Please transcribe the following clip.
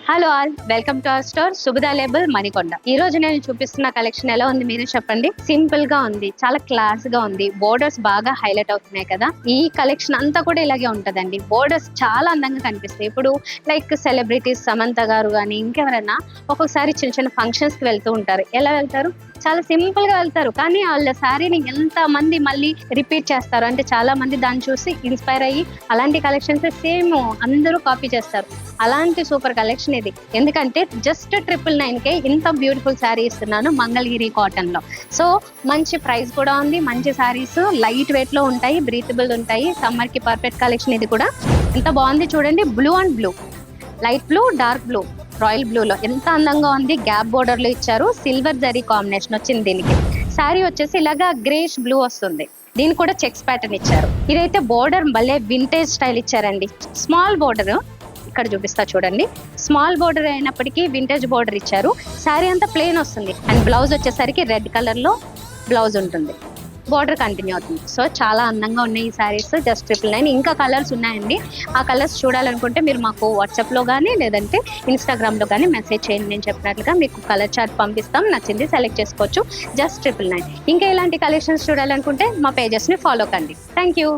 Hello all, welcome to our store Subuda label Manikonda. ఈ రోజు నేను చూపిస్తున్న కలెక్షన్ ఎలా ఉంది మీరే చెప్పండి. సింపుల్ గా ఉంది, చాలా క్లాస్ గా ఉంది. బోర్డర్స్ బాగా హైలైట్ అవుతున్నాయి కదా. ఈ కలెక్షన్ అంతా కూడా ఇలాగే ఉంటదండి. బోర్డర్స్ చాలా అందంగా కనిపిస్తాయి. ఇప్పుడు లైక్ సెలబ్రిటీస్ సమంత గారు కానీ ఇంకెవరైనా ఒక్కొక్కసారి చిన్న చిన్న ఫంక్షన్స్ కి వెళ్తూ ఉంటారు. ఎలా వెళ్తారు? చాలా సింపుల్ గా వెళ్తారు, కానీ వాళ్ళ శారీని ఎంత మంది మళ్ళీ రిపీట్ చేస్తారు అంటే చాలా మంది దాన్ని చూసి ఇన్స్పైర్ అయ్యి అలాంటి కలెక్షన్స్ సేమ్ అందరూ కాపీ చేస్తారు. అలాంటి సూపర్ కలెక్షన్ ఇది. ఎందుకంటే జస్ట్ 999కే ఇంత బ్యూటిఫుల్ శారీ ఇస్తున్నాను మంగళగిరి కాటన్ లో. సో మంచి ప్రైస్ కూడా ఉంది. మంచి శారీస్ లైట్ వెయిట్ లో ఉంటాయి, బ్రీతబుల్ ఉంటాయి. సమ్మర్ కి పర్ఫెక్ట్ కలెక్షన్ ఇది కూడా. ఎంత బాగుంది చూడండి. Blue and blue, light blue, dark blue, royal blue లో ఎంత అందంగా ఉంది. గ్యాప్ బోర్డర్ లో ఇచ్చారు. సిల్వర్ జరీ కాంబినేషన్ వచ్చింది దీనికి. శారీ వచ్చేసి ఇలాగా గ్రేష్ బ్లూ వస్తుంది. దీని కూడా చెక్స్ ప్యాటర్న్ ఇచ్చారు. ఇదైతే బోర్డర్ భలే వింటేజ్ స్టైల్ ఇచ్చారండి. స్మాల్ బోర్డర్ ఇక్కడ చూపిస్తా చూడండి. స్మాల్ బోర్డర్ అయినప్పటికీ వింటేజ్ బోర్డర్ ఇచ్చారు. శారీ అంతా ప్లెయిన్ వస్తుంది అండ్ బ్లౌజ్ వచ్చేసరికి రెడ్ కలర్ లో బ్లౌజ్ ఉంటుంది. బోర్డర్ కంటిన్యూ అవుతుంది. సో చాలా అందంగా ఉన్నాయి ఈ శారీస్. జస్ట్ 999. ఇంకా కలర్స్ ఉన్నాయండి. ఆ కలర్స్ చూడాలనుకుంటే మీరు మాకు వాట్సాప్లో కానీ లేదంటే ఇన్స్టాగ్రామ్లో కానీ మెసేజ్ చేయండి. నేను చెప్పినట్లుగా మీకు కలర్ చార్ట్ పంపిస్తాం. నచ్చింది సెలెక్ట్ చేసుకోవచ్చు. జస్ట్ 999. ఇంకా ఇలాంటి కలెక్షన్స్ చూడాలనుకుంటే మా పేజెస్ని ఫాలో కండి. Thank you.